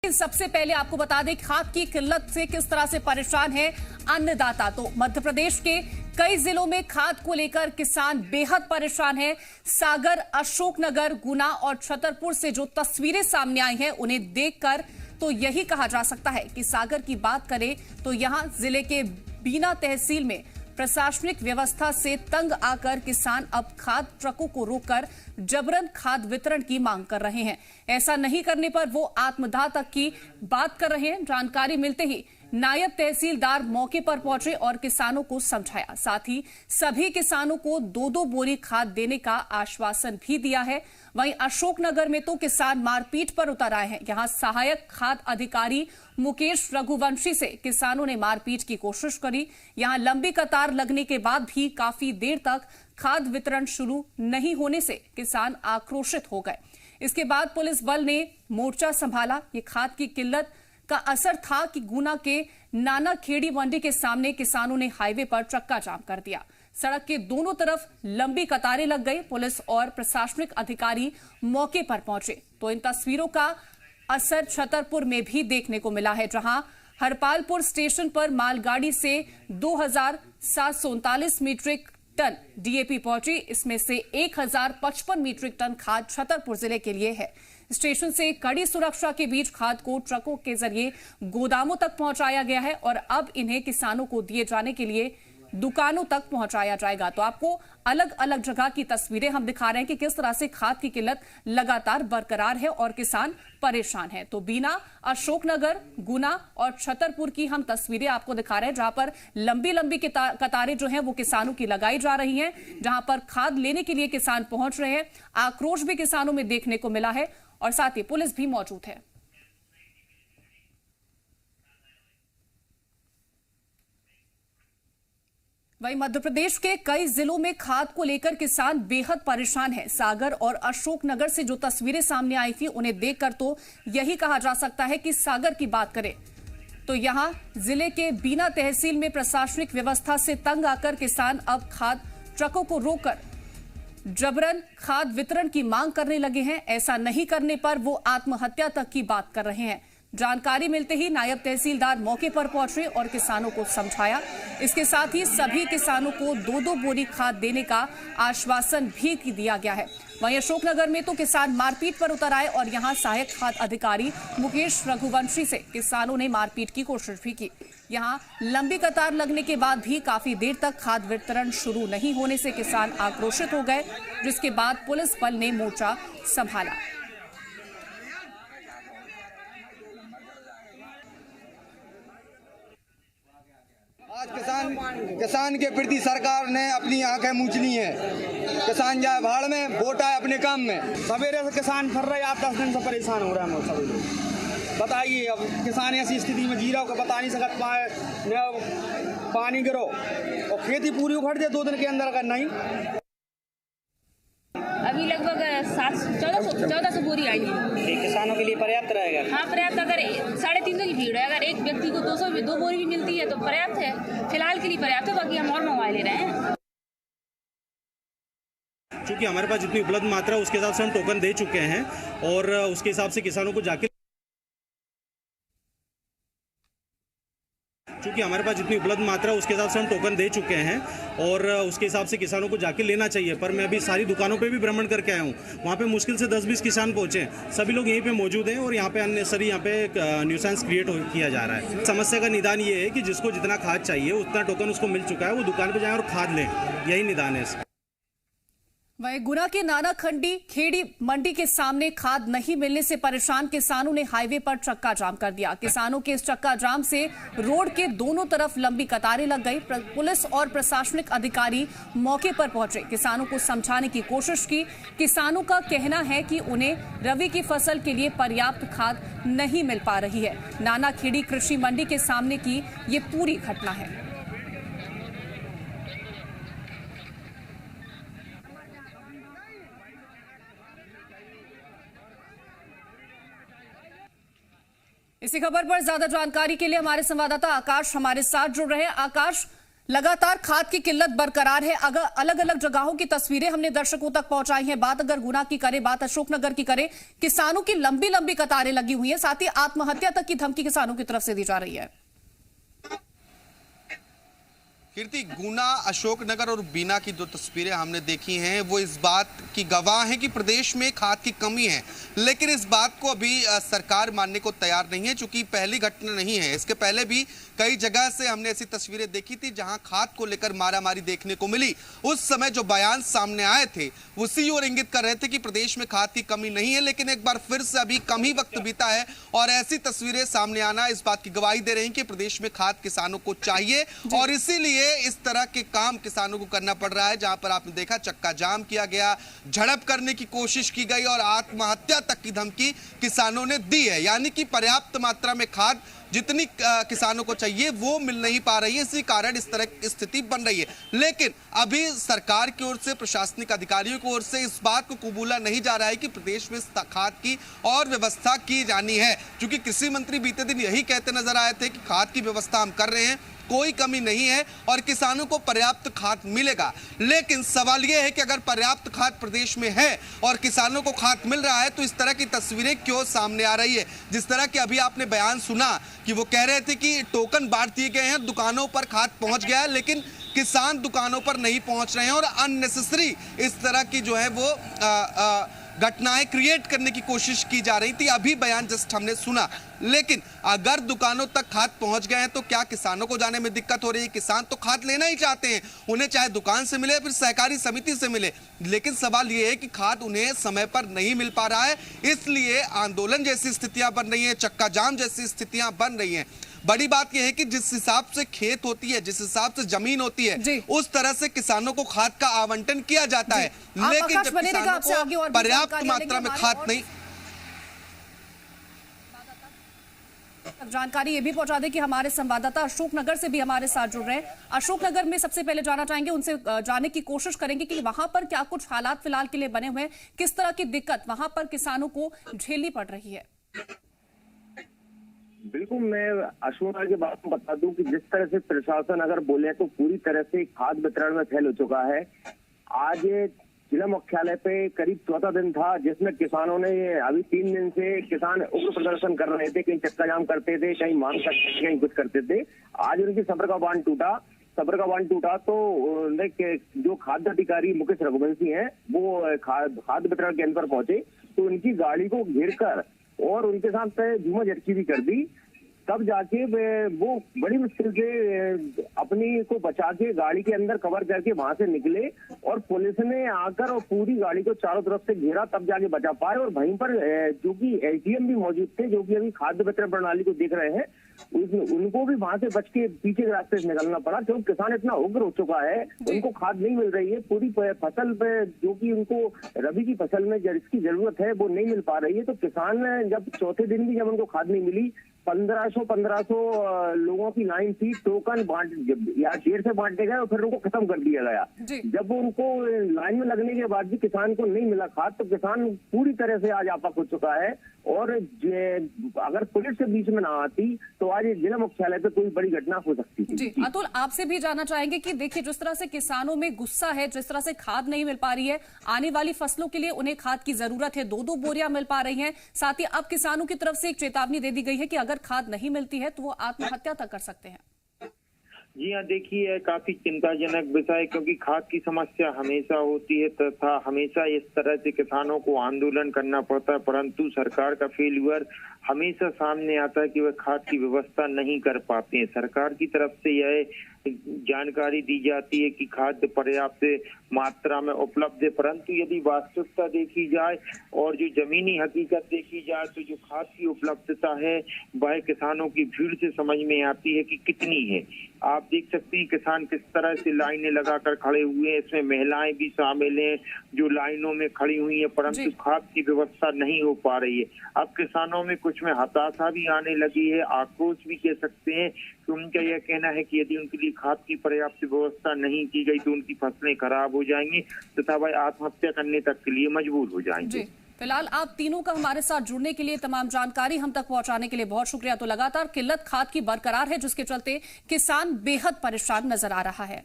सबसे पहले आपको बता दें खाद की किल्लत से किस तरह से परेशान है अन्नदाता। तो मध्य प्रदेश के कई जिलों में खाद को लेकर किसान बेहद परेशान हैं। सागर, अशोकनगर, गुना और छतरपुर से जो तस्वीरें सामने आई हैं उन्हें देखकर तो यही कहा जा सकता है कि सागर की बात करें तो यहां जिले के बीना तहसील में प्रशासनिक व्यवस्था से तंग आकर किसान अब खाद ट्रकों को रोककर जबरन खाद वितरण की मांग कर रहे हैं। ऐसा नहीं करने पर वो आत्मदाह तक की बात कर रहे हैं। जानकारी मिलते ही नायब तहसीलदार मौके पर पहुंचे और किसानों को समझाया। साथ ही सभी किसानों को 2-2 बोरी खाद देने का आश्वासन भी दिया है। वहीं अशोकनगर में तो किसान मारपीट पर उतर आए हैं। यहां सहायक खाद अधिकारी मुकेश रघुवंशी से किसानों ने मारपीट की कोशिश करी। यहां लंबी कतार लगने के बाद भी काफी देर तक खाद वितरण शुरू नहीं होने से किसान आक्रोशित हो गए। इसके बाद पुलिस बल ने मोर्चा संभाला। ये खाद की किल्लत का असर था कि गुना के नाना खेड़ी मंडी के सामने किसानों ने हाईवे पर चक्का जाम कर दिया। सड़क के दोनों तरफ लंबी कतारें लग गई। पुलिस और प्रशासनिक अधिकारी मौके पर पहुंचे तो इन तस्वीरों का असर छतरपुर में भी देखने को मिला है, जहां हरपालपुर स्टेशन पर मालगाड़ी से 2739 मीट्रिक टन डीएपी पहुंची। इसमें से 1055 मीट्रिक टन खाद छतरपुर जिले के लिए है। स्टेशन से कड़ी सुरक्षा के बीच खाद को ट्रकों के जरिए गोदामों तक पहुंचाया गया है और अब इन्हें किसानों को दिए जाने के लिए दुकानों तक पहुंचाया जाएगा। तो आपको अलग अलग जगह की तस्वीरें हम दिखा रहे हैं कि किस तरह से खाद की किल्लत लगातार बरकरार है और किसान परेशान हैं। तो बीना, अशोकनगर, गुना और छतरपुर की हम तस्वीरें आपको दिखा रहे हैं, जहां पर लंबी लंबी कतारें जो हैं वो किसानों की लगाई जा रही हैं, जहां पर खाद लेने के लिए किसान पहुंच रहे हैं। आक्रोश भी किसानों में देखने को मिला है और साथ ही पुलिस भी मौजूद है। वहीं मध्य प्रदेश के कई जिलों में खाद को लेकर किसान बेहद परेशान हैं। सागर और अशोकनगर से जो तस्वीरें सामने आई थी उन्हें देखकर तो यही कहा जा सकता है कि सागर की बात करें तो यहां जिले के बीना तहसील में प्रशासनिक व्यवस्था से तंग आकर किसान अब खाद ट्रकों को रोककर जबरन खाद वितरण की मांग करने लगे हैं। ऐसा नहीं करने पर वो आत्महत्या तक की बात कर रहे हैं। जानकारी मिलते ही नायब तहसीलदार मौके पर पहुंचे और किसानों को समझाया। इसके साथ ही सभी किसानों को 2-2 बोरी खाद देने का आश्वासन भी दिया गया है। वहीं अशोकनगर में तो किसान मारपीट पर उतर आए और यहां सहायक खाद अधिकारी मुकेश रघुवंशी से किसानों ने मारपीट की कोशिश भी की। यहां लंबी कतार लगने के बाद भी काफी देर तक खाद वितरण शुरू नहीं होने से किसान आक्रोशित हो गए, जिसके बाद पुलिस बल ने मोर्चा संभाला। आज किसान के प्रति सरकार ने अपनी आंखें मूंछ ली हैं। किसान जाए भाड़ में, वोट आए अपने काम में। सवेरे से किसान फर रहे, 8-10 दिन से परेशान हो रहे हैं सभी लोग। बताइए अब किसान ऐसी स्थिति में जी रहा हो बता नहीं सकता पाए, पानी गिरो और खेती पूरी उखड़ जाए 2 दिन के अंदर अगर नहीं। अभी लगभग 1400 बोरी आई है। किसानों के लिए पर्याप्त रहेगा? हाँ पर्याप्त। अगर 350 की भीड़ है, अगर एक व्यक्ति को 2 बोरी भी मिलती है तो पर्याप्त है। फिलहाल के लिए पर्याप्त है, बाकी हम और मंगवा ले रहे हैं। क्योंकि हमारे पास जितनी उपलब्ध मात्रा है उसके हिसाब से हम टोकन दे चुके हैं और उसके हिसाब से किसानों को जाके लेना चाहिए। पर मैं अभी सारी दुकानों पे भी भ्रमण करके आया हूँ। वहाँ पे मुश्किल से 10-20 किसान पहुँचे। सभी लोग यहीं पे मौजूद हैं और यहाँ पे अननेसेसरी यहाँ पे न्यूसेंस क्रिएट किया जा रहा है। समस्या का निदान ये है कि जिसको जितना खाद चाहिए उतना टोकन उसको मिल चुका है, वो दुकान पे जाए और खाद लें, यही निदान है इसका। वहीं गुना के नाना खेड़ी मंडी के सामने खाद नहीं मिलने से परेशान किसानों ने हाईवे पर चक्का जाम कर दिया। किसानों के इस चक्का जाम से रोड के दोनों तरफ लंबी कतारें लग गई। पुलिस और प्रशासनिक अधिकारी मौके पर पहुंचे, किसानों को समझाने की कोशिश की। किसानों का कहना है कि उन्हें रबी की फसल के लिए पर्याप्त खाद नहीं मिल पा रही है। नाना खेड़ी कृषि मंडी के सामने की ये पूरी घटना है। इसी खबर पर ज्यादा जानकारी के लिए हमारे संवाददाता आकाश हमारे साथ जुड़ रहे हैं। आकाश, लगातार खाद की किल्लत बरकरार है। अगर अलग अलग जगहों की तस्वीरें हमने दर्शकों तक पहुंचाई हैं। बात अगर गुना की करें, बात अशोकनगर की करें, किसानों की लंबी लंबी कतारें लगी हुई हैं। साथ ही आत्महत्या तक की धमकी किसानों की तरफ से दी जा रही है। कीर्ति, गुना, अशोकनगर और बीना की जो तस्वीरें हमने देखी हैं वो इस बात की गवाह हैं कि प्रदेश में खाद की कमी है, लेकिन इस बात को अभी सरकार मानने को तैयार नहीं है, क्योंकि पहली घटना नहीं है। इसके पहले भी कई जगह से हमने ऐसी तस्वीरें देखी थी जहां खाद को लेकर मारामारी देखने को मिली। उस समय जो बयान सामने आए थे उसी ओर इंगित कर रहे थे कि प्रदेश में खाद की कमी नहीं है, लेकिन एक बार फिर से अभी कम ही वक्त बीता है और ऐसी तस्वीरें सामने आना इस बात की गवाही दे रही हैं कि प्रदेश में खाद किसानों को चाहिए और इसीलिए इस तरह के काम किसानों को करना पड़ रहा है। जहां पर आपने देखा चक्का जाम किया गया, झड़प करने की कोशिश की गई और आत्महत्या तक की धमकी किसानों ने दी है। यानी कि पर्याप्त मात्रा में खाद जितनी किसानों को चाहिए वो मिल नहीं पा रही है, इसी कारण इस तरह की स्थिति बन रही है। लेकिन अभी सरकार की ओर से, प्रशासनिक अधिकारियों की ओर से इस बात को कबूला नहीं जा रहा है कि प्रदेश में खाद की और व्यवस्था की जानी है, क्योंकि कृषि मंत्री बीते दिन यही कहते नजर आए थे कि खाद की व्यवस्था हम कर रहे हैं, कोई कमी नहीं है और किसानों को पर्याप्त खाद मिलेगा। लेकिन सवाल यह है कि अगर पर्याप्त खाद प्रदेश में है और किसानों को खाद मिल रहा है तो इस तरह की तस्वीरें क्यों सामने आ रही है। जिस तरह के अभी आपने बयान सुना कि वो कह रहे थे कि टोकन बांट दिए गए हैं, दुकानों पर खाद पहुंच गया है, लेकिन किसान दुकानों पर नहीं पहुंच रहे हैं और अननेसेसरी इस तरह की जो है वो घटनाएं क्रिएट करने की कोशिश की जा रही थी। अभी बयान जस्ट हमने सुना। लेकिन अगर दुकानों तक खाद पहुंच गए हैं तो क्या किसानों को जाने में दिक्कत हो रही है? किसान तो खाद लेना ही चाहते हैं, उन्हें चाहे दुकान से मिले फिर सहकारी समिति से मिले, लेकिन सवाल यह है कि खाद उन्हें समय पर नहीं मिल पा रहा है, इसलिए आंदोलन जैसी स्थितियां बन रही हैं, चक्का जाम जैसी स्थितियां बन रही हैं। बड़ी बात यह है कि जिस हिसाब से खेत होती है, जिस हिसाब से जमीन होती है, उस तरह से किसानों को खाद का आवंटन किया जाता है, लेकिन जब किसानों को पर्याप्त मात्रा में खाद नहीं। जानकारी ये भी पहुंचा दें कि हमारे संवाददाता अशोकनगर से भी हमारे साथ जुड़ रहे हैं। अशोकनगर में सबसे पहले जाना चाहेंगे, उनसे जानने की कोशिश करेंगे कि वहां पर क्या कुछ हालात फिलहाल के लिए बने हुए हैं, किस तरह की दिक्कत वहां पर किसानों को झेलनी पड़ रही है। बिल्कुल, मैं अशोकनगर के बारे में बता दूं कि जिस तरह से प्रशासन अगर बोले तो पूरी तरह से खाद वितरण में फैल हो चुका है। आज जिला मुख्यालय पे करीब चौथा दिन था जिसमें किसानों ने अभी 3 दिन से किसान उग्र प्रदर्शन कर रहे थे, कहीं चक्का जाम करते थे, कहीं मांग करते थे, कहीं कुछ करते थे। आज उनकी सब्र का बांध टूटा तो जो खाद्य अधिकारी मुकेश रघुवंशी हैं वो खाद वितरण केंद्र पर पहुंचे तो उनकी गाड़ी को घेर कर और उनके साथ धूमा झटकी भी कर दी। तब जाके वो बड़ी मुश्किल से अपनी को बचा के गाड़ी के अंदर कवर करके वहां से निकले और पुलिस ने आकर और पूरी गाड़ी को चारों तरफ से घेरा, तब जाके बचा पाए। और वहीं पर जो कि एसडीएम भी मौजूद थे, जो कि अभी खाद्य वितरण प्रणाली को देख रहे हैं, उनको भी वहां से बच के पीछे के रास्ते से निकलना पड़ा, क्योंकि किसान इतना उग्र हो चुका है, उनको खाद नहीं मिल रही है। पूरी फसल पे जो कि उनको रबी की फसल में जिसकी जरूरत है वो नहीं मिल पा रही है। तो किसान जब चौथे दिन भी जब उनको खाद नहीं मिली, 1500 लोगों की लाइन थी, टोकन बांट या देर से बांटे गए और फिर उनको खत्म कर दिया गया। जब उनको लाइन में लगने के बाद भी किसान को नहीं मिला खाद, तो किसान पूरी तरह से आज आपा हो चुका है। और अगर पुलिस के बीच में ना आती तो आज जिला मुख्यालय पे कोई बड़ी घटना हो सकती थी। जी अतुल, आपसे भी जानना चाहेंगे कि देखिए जिस तरह से किसानों में गुस्सा है, जिस तरह से खाद नहीं मिल पा रही है, आने वाली फसलों के लिए उन्हें खाद की जरूरत है, 2-2 बोरियां मिल पा रही हैं। साथ ही अब किसानों की तरफ से एक चेतावनी दे दी गई है कि अगर खाद नहीं मिलती है तो वो आत्महत्या तक कर सकते हैं। जी हाँ, देखिए काफी चिंताजनक विषय, क्योंकि खाद की समस्या हमेशा होती है तथा हमेशा इस तरह से किसानों को आंदोलन करना पड़ता है, परंतु सरकार का फेल्यूर हमेशा सामने आता है कि वह खाद की व्यवस्था नहीं कर पाते हैं। सरकार की तरफ से यह जानकारी दी जाती है कि खाद्य पर्याप्त मात्रा में उपलब्ध है, परंतु यदि वास्तविकता देखी जाए और जो जमीनी हकीकत देखी जाए तो जो खाद की उपलब्धता है वह किसानों की भीड़ से समझ में आती है कि कितनी है। आप देख सकते हैं किसान किस तरह से लाइनें लगाकर खड़े हुए हैं, इसमें महिलाएं भी शामिल हैं जो लाइनों में खड़ी हुई हैं, परंतु खाद की व्यवस्था नहीं हो पा रही है। अब किसानों में कुछ में हताशा भी आने लगी है, आक्रोश भी कह सकते हैं कि उनका यह कहना है कि यदि उनके लिए खाद की पर्याप्त व्यवस्था नहीं की गई तो उनकी फसलें खराब हो जाएंगी तथा वह आत्महत्या करने तक के लिए मजबूर हो जाएंगे। फिलहाल आप तीनों का हमारे साथ जुड़ने के लिए, तमाम जानकारी हम तक पहुंचाने के लिए बहुत शुक्रिया। तो लगातार किल्लत खाद की बरकरार है, जिसके चलते किसान बेहद परेशान नजर आ रहा है।